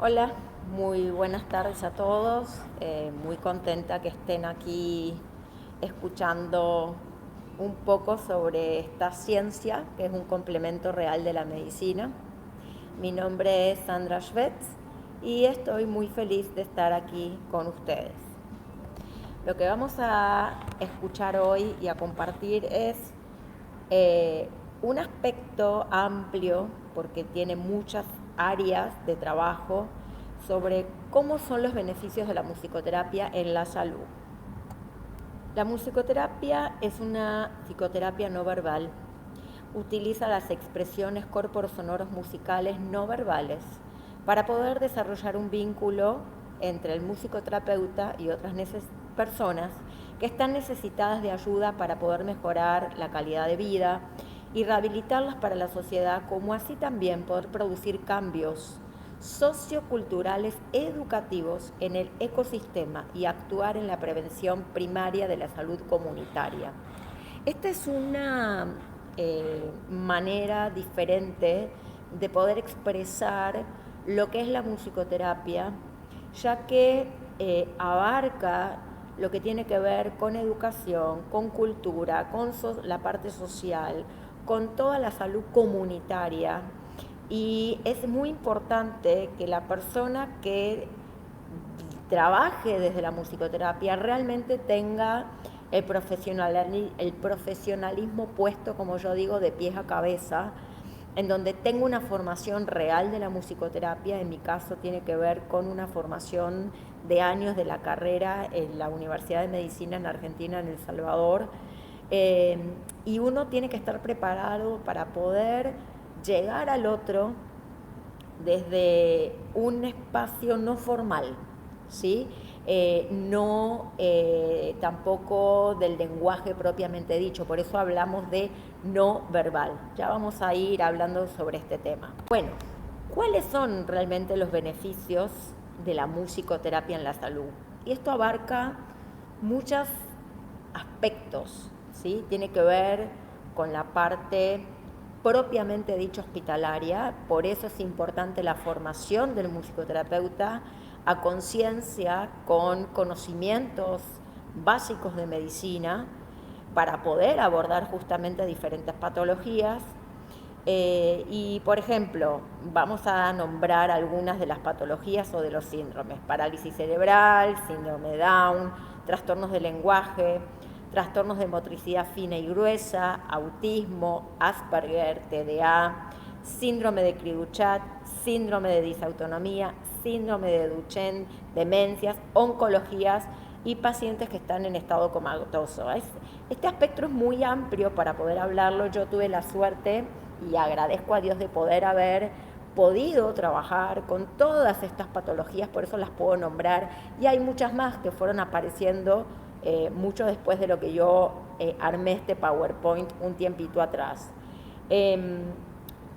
Hola, muy buenas tardes a todos. Muy contenta que estén aquí escuchando un poco sobre esta ciencia, que es un complemento real de la medicina. Mi nombre es Sandra Schvetz y estoy muy feliz de estar aquí con ustedes. Lo que vamos a escuchar hoy y a compartir es eh, un aspecto amplio, porque tiene muchas áreas de trabajo, sobre cómo son los beneficios de la musicoterapia en la salud. La musicoterapia es una psicoterapia no verbal. Utiliza las expresiones corporosonoros musicales no verbales para poder desarrollar un vínculo entre el musicoterapeuta y otras personas que están necesitadas de ayuda para poder mejorar la calidad de vida y rehabilitarlas para la sociedad, como así también poder producir cambios socioculturales educativos en el ecosistema y actuar en la prevención primaria de la salud comunitaria. Esta es una manera diferente de poder expresar lo que es la musicoterapia, ya que abarca lo que tiene que ver con educación, con cultura, con la parte social, con toda la salud comunitaria. Y es muy importante que la persona que trabaje desde la musicoterapia realmente tenga el profesionalismo puesto, como yo digo, de pies a cabeza, en donde tengo una formación real de la musicoterapia. En mi caso tiene que ver con una formación de años de la carrera en la Universidad de Medicina en Argentina, en El Salvador, y uno tiene que estar preparado para poder llegar al otro desde un espacio no formal, ¿sí? No tampoco del lenguaje propiamente dicho, por eso hablamos de no verbal. Ya vamos a ir hablando sobre este tema. Bueno, ¿cuáles son realmente los beneficios de la musicoterapia en la salud? Y esto abarca muchos aspectos, ¿sí? Tiene que ver con la parte propiamente dicha hospitalaria, por eso es importante la formación del musicoterapeuta a conciencia, con conocimientos básicos de medicina, para poder abordar justamente diferentes patologías. Y, por ejemplo, vamos a nombrar algunas de las patologías o de los síndromes: parálisis cerebral, síndrome de Down, trastornos del lenguaje, trastornos de motricidad fina y gruesa, autismo, Asperger, TDA, síndrome de Cri-du-Chat, síndrome de disautonomía, síndrome de Duchenne, demencias, oncologías y pacientes que están en estado comatoso. Este aspecto es muy amplio para poder hablarlo. Yo tuve la suerte y agradezco a Dios de poder haber podido trabajar con todas estas patologías, por eso las puedo nombrar, y hay muchas más que fueron apareciendo mucho después de lo que yo armé este PowerPoint un tiempito atrás.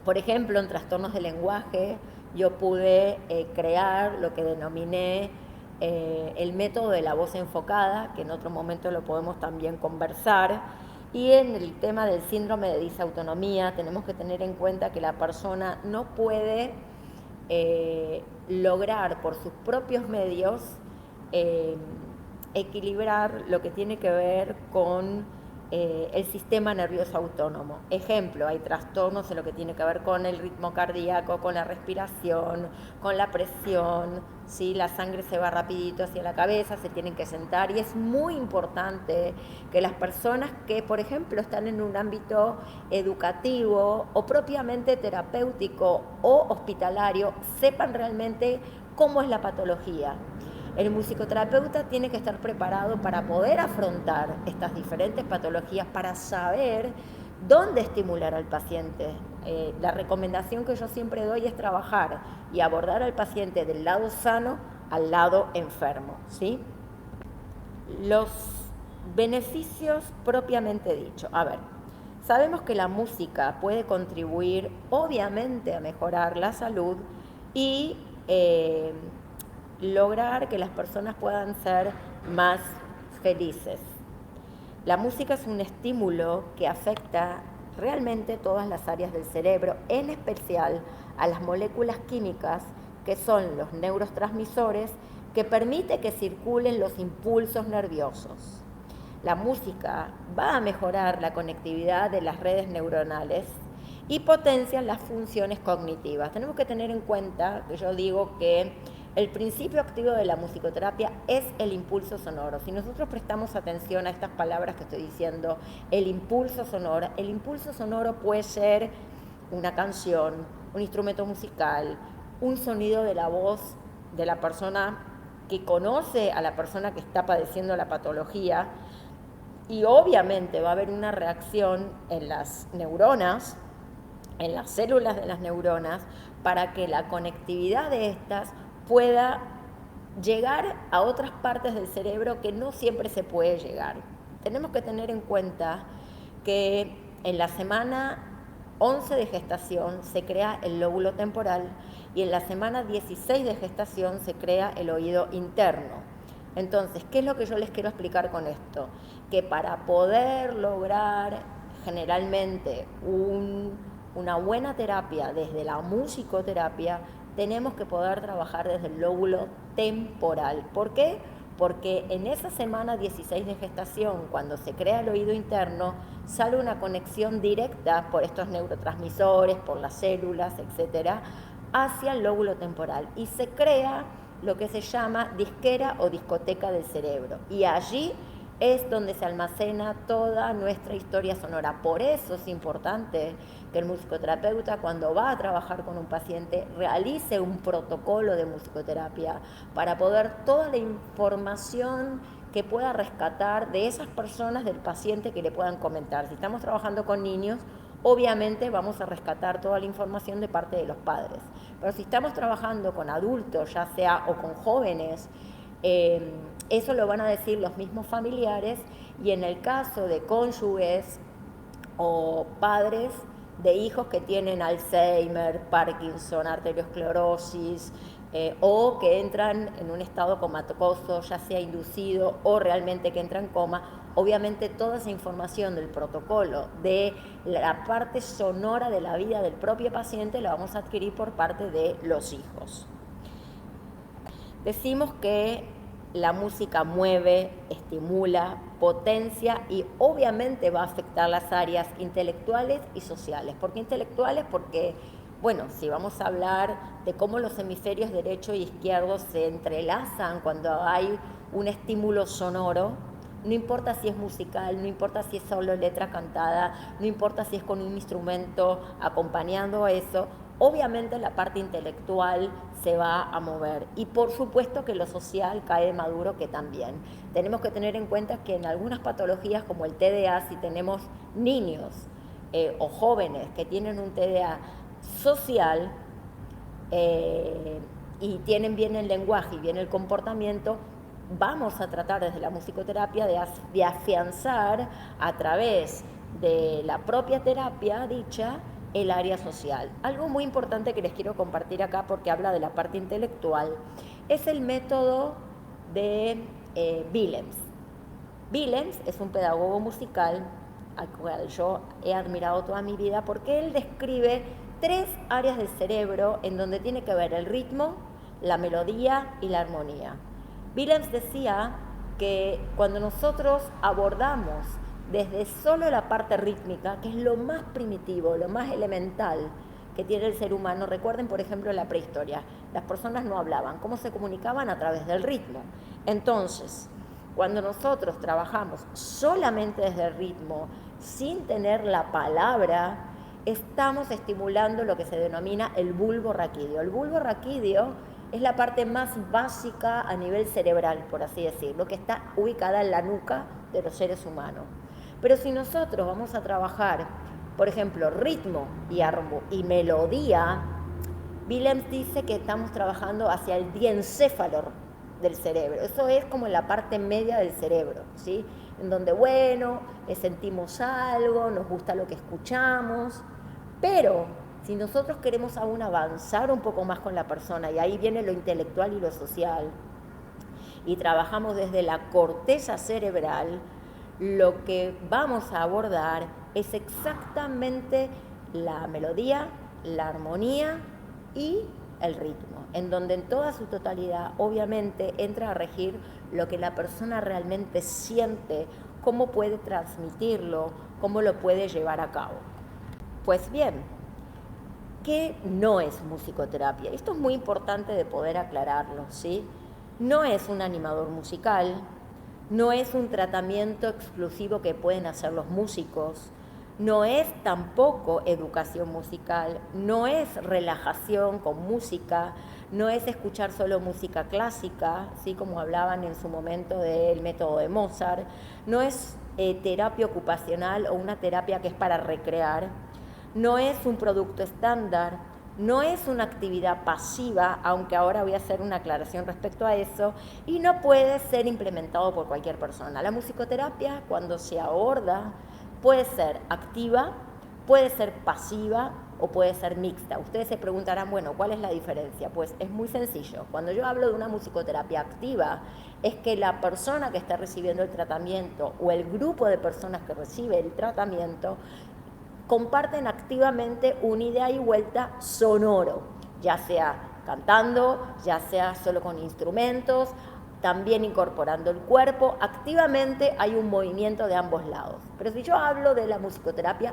Por ejemplo, en trastornos de lenguaje, yo pude crear lo que denominé el método de la voz enfocada, que en otro momento lo podemos también conversar. Y en el tema del síndrome de disautonomía, tenemos que tener en cuenta que la persona no puede lograr por sus propios medios eh, equilibrar lo que tiene que ver con el sistema nervioso autónomo. Ejemplo, hay trastornos en lo que tiene que ver con el ritmo cardíaco, con la respiración, con la presión, ¿sí? La sangre se va rapidito hacia la cabeza, se tienen que sentar, y es muy importante que las personas que, por ejemplo, están en un ámbito educativo o propiamente terapéutico o hospitalario, sepan realmente cómo es la patología. El musicoterapeuta tiene que estar preparado para poder afrontar estas diferentes patologías, para saber dónde estimular al paciente. La recomendación que yo siempre doy es trabajar y abordar al paciente del lado sano al lado enfermo, ¿sí? Los beneficios propiamente dicho. A ver, sabemos que la música puede contribuir obviamente a mejorar la salud y lograr que las personas puedan ser más felices. La música es un estímulo que afecta realmente todas las áreas del cerebro, en especial a las moléculas químicas que son los neurotransmisores que permite que circulen los impulsos nerviosos. La música va a mejorar la conectividad de las redes neuronales y potencia las funciones cognitivas. Tenemos que tener en cuenta que yo digo que el principio activo de la musicoterapia es el impulso sonoro. Si nosotros prestamos atención a estas palabras que estoy diciendo, el impulso sonoro puede ser una canción, un instrumento musical, un sonido de la voz de la persona que conoce a la persona que está padeciendo la patología, y obviamente va a haber una reacción en las neuronas, en las células de las neuronas, para que la conectividad de estas pueda llegar a otras partes del cerebro que no siempre se puede llegar. Tenemos que tener en cuenta que en la semana 11 de gestación se crea el lóbulo temporal y en la semana 16 de gestación se crea el oído interno. Entonces, ¿qué es lo que yo les quiero explicar con esto? Que para poder lograr generalmente una buena terapia desde la musicoterapia, tenemos que poder trabajar desde el lóbulo temporal. ¿Por qué? Porque en esa semana 16 de gestación, cuando se crea el oído interno, sale una conexión directa por estos neurotransmisores, por las células, etcétera, hacia el lóbulo temporal y se crea lo que se llama disquera o discoteca del cerebro. Y allí es donde se almacena toda nuestra historia sonora. Por eso es importante que el musicoterapeuta, cuando va a trabajar con un paciente, realice un protocolo de musicoterapia para poder toda la información que pueda rescatar de esas personas del paciente que le puedan comentar. Si estamos trabajando con niños, obviamente vamos a rescatar toda la información de parte de los padres. Pero si estamos trabajando con adultos, ya sea o con jóvenes, eso lo van a decir los mismos familiares, y en el caso de cónyuges o padres de hijos que tienen Alzheimer, Parkinson, arteriosclerosis, o que entran en un estado comatoso, ya sea inducido o realmente que entra en coma, obviamente toda esa información del protocolo, de la parte sonora de la vida del propio paciente, la vamos a adquirir por parte de los hijos. Decimos que la música mueve, estimula, potencia y obviamente va a afectar las áreas intelectuales y sociales. ¿Por qué intelectuales? Porque, bueno, si vamos a hablar de cómo los hemisferios derecho y izquierdo se entrelazan cuando hay un estímulo sonoro, no importa si es musical, no importa si es solo letra cantada, no importa si es con un instrumento acompañando a eso, obviamente la parte intelectual se va a mover. Y por supuesto que lo social cae de maduro, que también. Tenemos que tener en cuenta que en algunas patologías como el TDA, si tenemos niños o jóvenes que tienen un TDA social y tienen bien el lenguaje y bien el comportamiento, vamos a tratar desde la musicoterapia de afianzar a través de la propia terapia dicha el área social. Algo muy importante que les quiero compartir acá, porque habla de la parte intelectual, es el método de Willems. Willems es un pedagogo musical al cual yo he admirado toda mi vida, porque él describe 3 áreas del cerebro en donde tiene que ver el ritmo, la melodía y la armonía. Willems decía que cuando nosotros abordamos desde solo la parte rítmica, que es lo más primitivo, lo más elemental que tiene el ser humano, recuerden por ejemplo la prehistoria, las personas no hablaban, ¿cómo se comunicaban? A través del ritmo. Entonces, cuando nosotros trabajamos solamente desde el ritmo, sin tener la palabra, estamos estimulando lo que se denomina el bulbo raquídeo. El bulbo raquídeo es la parte más básica a nivel cerebral, por así decirlo, que está ubicada en la nuca de los seres humanos. Pero si nosotros vamos a trabajar, por ejemplo, ritmo y melodía, Willems dice que estamos trabajando hacia el diencéfalo del cerebro. Eso es como en la parte media del cerebro, ¿sí? En donde, bueno, sentimos algo, nos gusta lo que escuchamos, pero si nosotros queremos aún avanzar un poco más con la persona, y ahí viene lo intelectual y lo social, y trabajamos desde la corteza cerebral, lo que vamos a abordar es exactamente la melodía, la armonía y el ritmo, en donde en toda su totalidad obviamente entra a regir lo que la persona realmente siente, cómo puede transmitirlo, cómo lo puede llevar a cabo. Pues bien, ¿qué no es musicoterapia? Esto es muy importante de poder aclararlo, ¿sí? No es un animador musical, no es un tratamiento exclusivo que pueden hacer los músicos, no es tampoco educación musical, no es relajación con música, no es escuchar solo música clásica, ¿sí? Como hablaban en su momento del método de Mozart, no es terapia ocupacional o una terapia que es para recrear, no es un producto estándar, no es una actividad pasiva, aunque ahora voy a hacer una aclaración respecto a eso, y no puede ser implementado por cualquier persona. La musicoterapia, cuando se aborda, puede ser activa, puede ser pasiva o puede ser mixta. Ustedes se preguntarán, bueno, ¿cuál es la diferencia? Pues es muy sencillo. Cuando yo hablo de una musicoterapia activa, es que la persona que está recibiendo el tratamiento o el grupo de personas que recibe el tratamiento comparten activamente un ida y vuelta sonoro, ya sea cantando, ya sea solo con instrumentos, también incorporando el cuerpo. Activamente hay un movimiento de ambos lados. Pero si yo hablo de la musicoterapia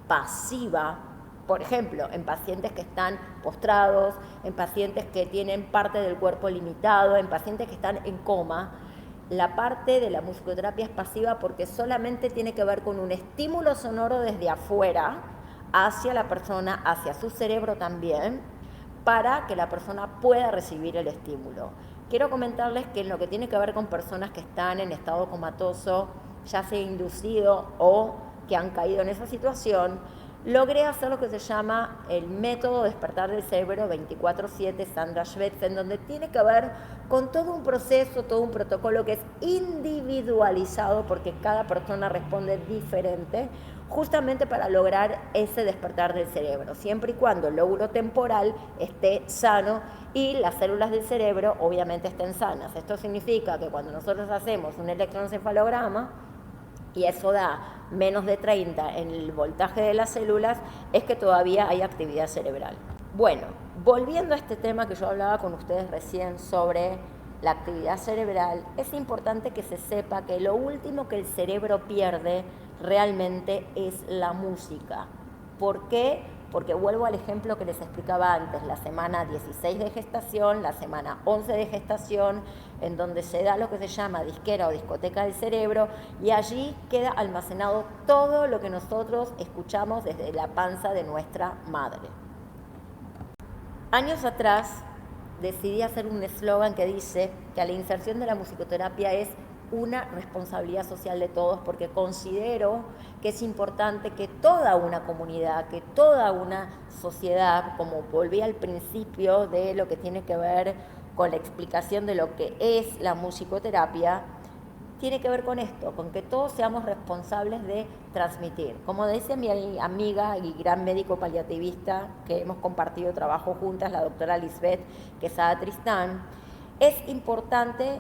pasiva, por ejemplo, en pacientes que están postrados, en pacientes que tienen parte del cuerpo limitado, en pacientes que están en coma, la parte de la musicoterapia es pasiva porque solamente tiene que ver con un estímulo sonoro desde afuera hacia la persona, hacia su cerebro también, para que la persona pueda recibir el estímulo. Quiero comentarles que en lo que tiene que ver con personas que están en estado comatoso, ya sea inducido o que han caído en esa situación, logré hacer lo que se llama el método despertar del cerebro 24/7 Sandra Schweitz, en donde tiene que ver con todo un proceso, todo un protocolo que es individualizado porque cada persona responde diferente, justamente para lograr ese despertar del cerebro, siempre y cuando el lóbulo temporal esté sano y las células del cerebro obviamente estén sanas. Esto significa que cuando nosotros hacemos un electroencefalograma, y eso da menos de 30 en el voltaje de las células, es que todavía hay actividad cerebral. Bueno, volviendo a este tema que yo hablaba con ustedes recién sobre la actividad cerebral, es importante que se sepa que lo último que el cerebro pierde realmente es la música. ¿Por qué? Porque vuelvo al ejemplo que les explicaba antes, la semana 16 de gestación, la semana 11 de gestación, en donde se da lo que se llama disquera o discoteca del cerebro, y allí queda almacenado todo lo que nosotros escuchamos desde la panza de nuestra madre. Años atrás decidí hacer un eslogan que dice que la inserción de la musicoterapia es una responsabilidad social de todos, porque considero que es importante que toda una comunidad, que toda una sociedad, como volví al principio de lo que tiene que ver con la explicación de lo que es la musicoterapia, tiene que ver con esto, con que todos seamos responsables de transmitir. Como decía mi amiga y gran médico paliativista que hemos compartido trabajo juntas, la doctora Lisbeth Quesada Tristán, es importante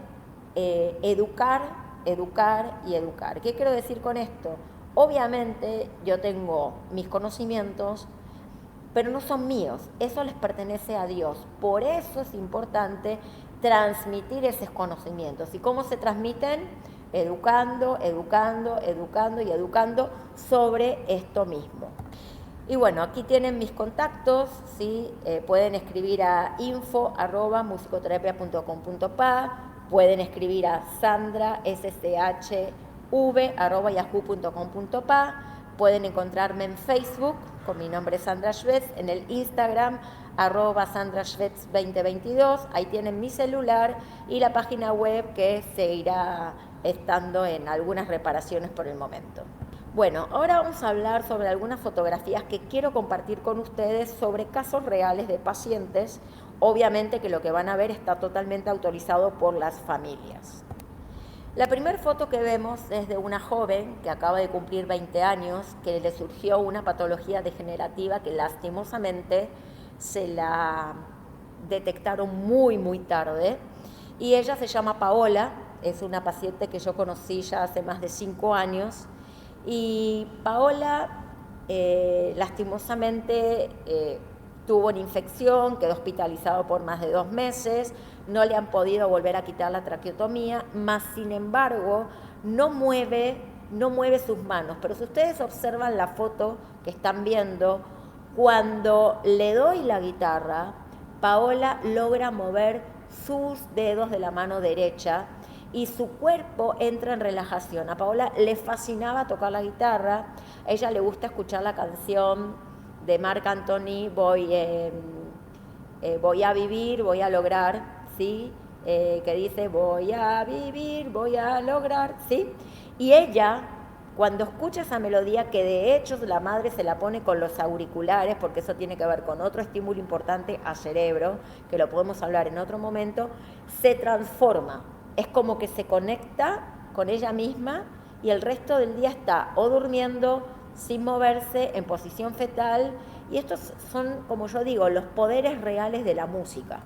educar, educar y educar. ¿Qué quiero decir con esto? Obviamente yo tengo mis conocimientos, pero no son míos, eso les pertenece a Dios. Por eso es importante transmitir esos conocimientos. ¿Y cómo se transmiten? Educando, educando, educando y educando sobre esto mismo. Y bueno, aquí tienen mis contactos, ¿sí? Pueden escribir a info@musicoterapia.com.pa, pueden escribir a sandrasshv@yahoo.com.pa, pueden encontrarme en Facebook con mi nombre Sandra Schweitz, en el Instagram @sandraschweitz2022, ahí tienen mi celular y la página web que seguirá estando en algunas reparaciones por el momento. Bueno, ahora vamos a hablar sobre algunas fotografías que quiero compartir con ustedes sobre casos reales de pacientes. Obviamente que lo que van a ver está totalmente autorizado por las familias. La primera foto que vemos es de una joven que acaba de cumplir 20 años, que le surgió una patología degenerativa que lastimosamente se la detectaron muy tarde, y ella se llama Paola, es una paciente que yo conocí ya hace más de 5 años, y Paola lastimosamente tuvo una infección, quedó hospitalizado por más de 2 meses, no le han podido volver a quitar la traqueotomía, más sin embargo no mueve sus manos. Pero si ustedes observan la foto que están viendo, cuando le doy la guitarra, Paola logra mover sus dedos de la mano derecha y su cuerpo entra en relajación. A Paola le fascinaba tocar la guitarra, a ella le gusta escuchar la canción de Marc Anthony, voy a vivir, voy a lograr, ¿sí? Que dice, voy a vivir, voy a lograr, ¿sí? Y ella, cuando escucha esa melodía, que de hecho la madre se la pone con los auriculares, porque eso tiene que ver con otro estímulo importante al cerebro, que lo podemos hablar en otro momento, se transforma. Es como que se conecta con ella misma y el resto del día está o durmiendo, sin moverse, en posición fetal, y estos son, como yo digo, los poderes reales de la música.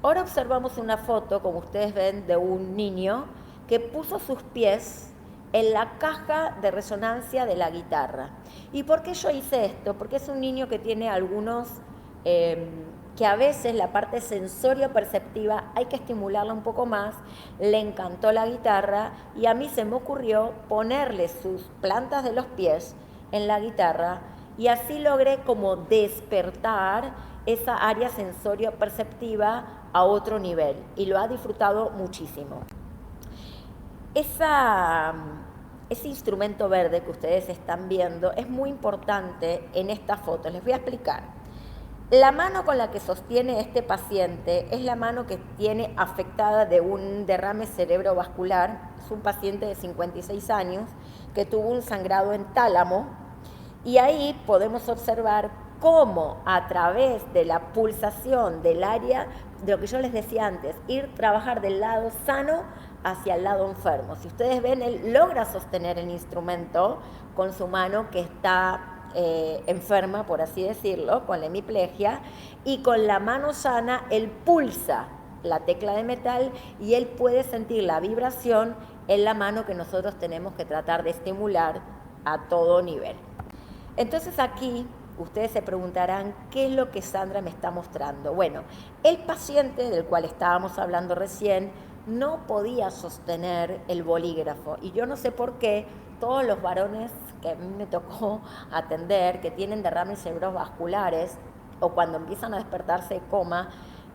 Ahora observamos una foto, como ustedes ven, de un niño que puso sus pies en la caja de resonancia de la guitarra. ¿Y por qué yo hice esto? Porque es un niño que tiene algunos, que a veces la parte sensorio-perceptiva hay que estimularla un poco más. Le encantó la guitarra y a mí se me ocurrió ponerle sus plantas de los pies en la guitarra y así logré como despertar esa área sensorio-perceptiva a otro nivel y lo ha disfrutado muchísimo. Ese instrumento verde que ustedes están viendo es muy importante en esta foto. Les voy a explicar. La mano con la que sostiene este paciente es la mano que tiene afectada de un derrame cerebrovascular. Es un paciente de 56 años que tuvo un sangrado en tálamo y ahí podemos observar cómo a través de la pulsación del área, de lo que yo les decía antes, trabajar del lado sano hacia el lado enfermo. Si ustedes ven, él logra sostener el instrumento con su mano que está enferma, por así decirlo, con la hemiplegia, y con la mano sana él pulsa la tecla de metal y él puede sentir la vibración en la mano que nosotros tenemos que tratar de estimular a todo nivel. Entonces aquí ustedes se preguntarán, ¿qué es lo que Sandra me está mostrando? Bueno, el paciente del cual estábamos hablando recién no podía sostener el bolígrafo y yo no sé por qué todos los varones que a mí me tocó atender, que tienen derrames cerebrovasculares o cuando empiezan a despertarse de coma,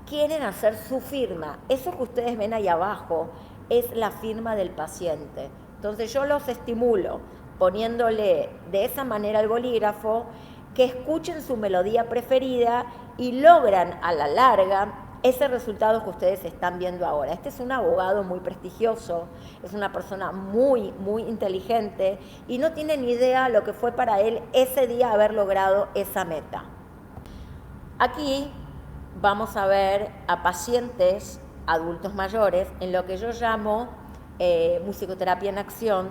quieren hacer su firma. Eso que ustedes ven ahí abajo es la firma del paciente. Entonces yo los estimulo poniéndole de esa manera el bolígrafo, que escuchen su melodía preferida y logran a la larga ese resultado que ustedes están viendo ahora. Este es un abogado muy prestigioso, es una persona muy, muy inteligente y no tiene ni idea lo que fue para él ese día haber logrado esa meta. Aquí vamos a ver a pacientes adultos mayores en lo que yo llamo musicoterapia en acción.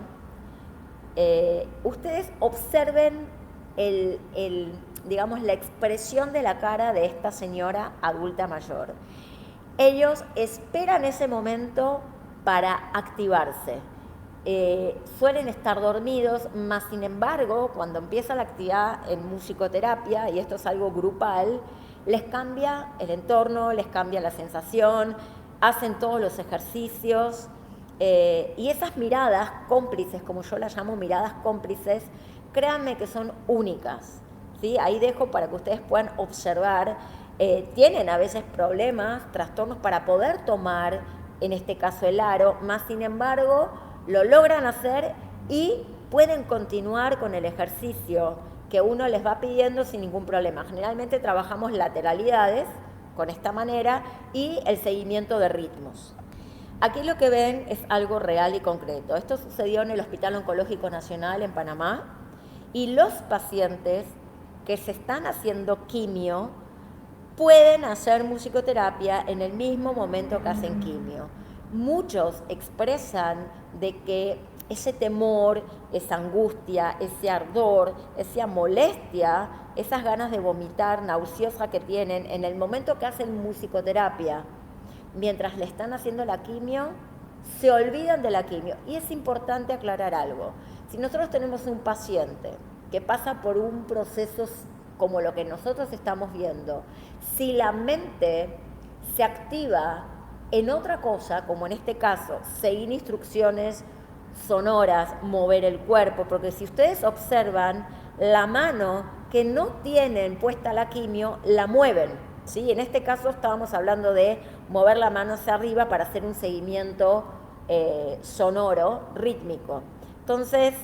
Ustedes observen digamos, la expresión de la cara de esta señora adulta mayor. Ellos esperan ese momento para activarse. Suelen estar dormidos, más sin embargo, cuando empieza la actividad en musicoterapia, y esto es algo grupal, les cambia el entorno, les cambia la sensación, hacen todos los ejercicios, y esas miradas cómplices, como yo las llamo miradas cómplices, créanme que son únicas, ¿sí? Ahí dejo para que ustedes puedan observar. Tienen a veces problemas, trastornos para poder tomar, en este caso el aro, más sin embargo, lo logran hacer y pueden continuar con el ejercicio que uno les va pidiendo sin ningún problema. Generalmente trabajamos lateralidades con esta manera y el seguimiento de ritmos. Aquí lo que ven es algo real y concreto. Esto sucedió en el Hospital Oncológico Nacional en Panamá y los pacientes que se están haciendo quimio pueden hacer musicoterapia en el mismo momento que hacen quimio. Muchos expresan de que ese temor, esa angustia, ese ardor, esa molestia, esas ganas de vomitar nauseosa que tienen en el momento que hacen musicoterapia, mientras le están haciendo la quimio, se olvidan de la quimio. Y es importante aclarar algo. Si nosotros tenemos un paciente que pasa por un proceso como lo que nosotros estamos viendo, si la mente se activa en otra cosa, como en este caso, seguir instrucciones sonoras, mover el cuerpo, porque si ustedes observan, la mano que no tienen puesta la quimio, la mueven, ¿sí? En este caso estábamos hablando de mover la mano hacia arriba para hacer un seguimiento sonoro, rítmico. Entonces,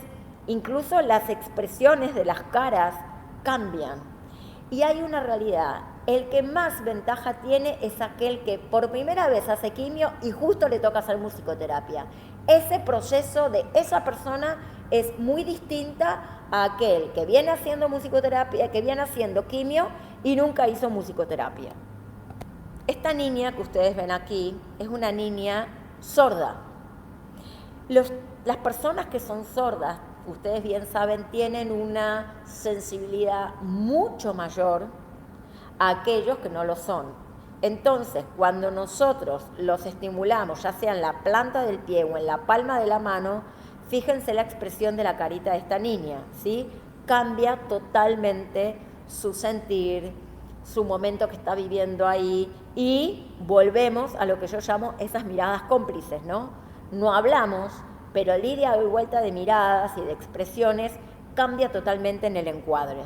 incluso las expresiones de las caras cambian. Y hay una realidad, el que más ventaja tiene es aquel que por primera vez hace quimio y justo le toca hacer musicoterapia. Ese proceso de esa persona es muy distinta a aquel que viene haciendo musicoterapia, que viene haciendo quimio y nunca hizo musicoterapia. Esta niña que ustedes ven aquí es una niña sorda. Las personas que son sordas, ustedes bien saben, tienen una sensibilidad mucho mayor a aquellos que no lo son. Entonces, cuando nosotros los estimulamos, ya sea en la planta del pie o en la palma de la mano, fíjense la expresión de la carita de esta niña, ¿sí? Cambia totalmente su sentir, su momento que está viviendo ahí, y volvemos a lo que yo llamo esas miradas cómplices, ¿no? No hablamos, pero el ir y vuelta de miradas y de expresiones cambia totalmente en el encuadre.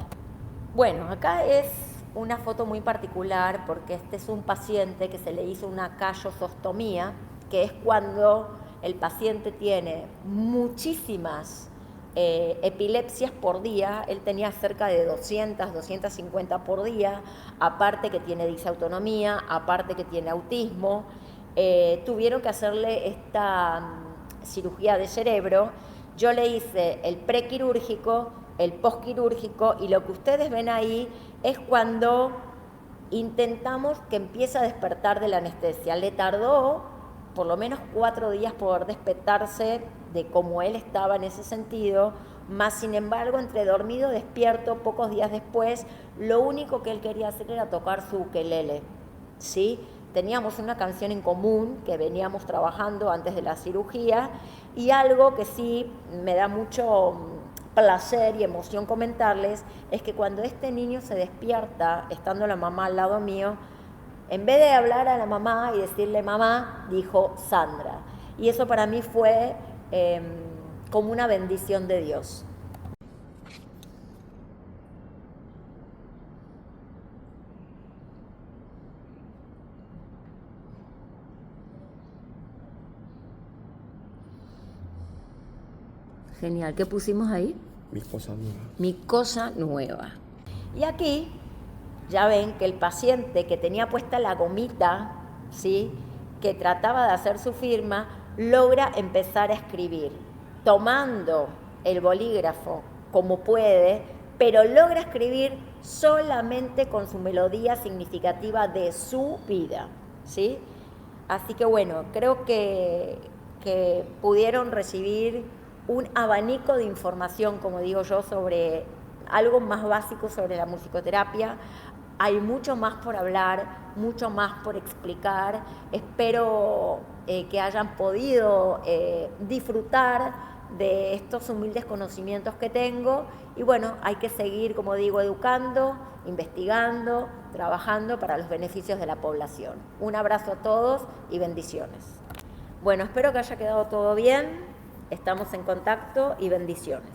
Bueno, acá es una foto muy particular porque este es un paciente que se le hizo una callosostomía, que es cuando el paciente tiene muchísimas epilepsias por día. Él tenía cerca de 200, 250 por día, aparte que tiene disautonomía, aparte que tiene autismo. Tuvieron que hacerle esta cirugía de cerebro. Yo le hice el prequirúrgico, el postquirúrgico, y lo que ustedes ven ahí es cuando intentamos que empiece a despertar de la anestesia. Le tardó por lo menos 4 días poder despertarse de cómo él estaba en ese sentido, más sin embargo, entre dormido y despierto, pocos días después, lo único que él quería hacer era tocar su ukelele, ¿sí? Teníamos una canción en común que veníamos trabajando antes de la cirugía, y algo que sí me da mucho placer y emoción comentarles es que cuando este niño se despierta, estando la mamá al lado mío, en vez de hablar a la mamá y decirle mamá, dijo Sandra. Y eso para mí fue como una bendición de Dios. Genial. ¿Qué pusimos ahí? Mi cosa nueva. Mi cosa nueva. Y aquí ya ven que el paciente que tenía puesta la gomita, ¿sí?, que trataba de hacer su firma, logra empezar a escribir, tomando el bolígrafo como puede, pero logra escribir solamente con su melodía significativa de su vida, ¿sí? Así que bueno, creo que pudieron recibir un abanico de información, como digo yo, sobre algo más básico sobre la musicoterapia. Hay mucho más por hablar, mucho más por explicar. Espero que hayan podido disfrutar de estos humildes conocimientos que tengo. Y bueno, hay que seguir, como digo, educando, investigando, trabajando para los beneficios de la población. Un abrazo a todos y bendiciones. Bueno, espero que haya quedado todo bien. Estamos en contacto y bendiciones.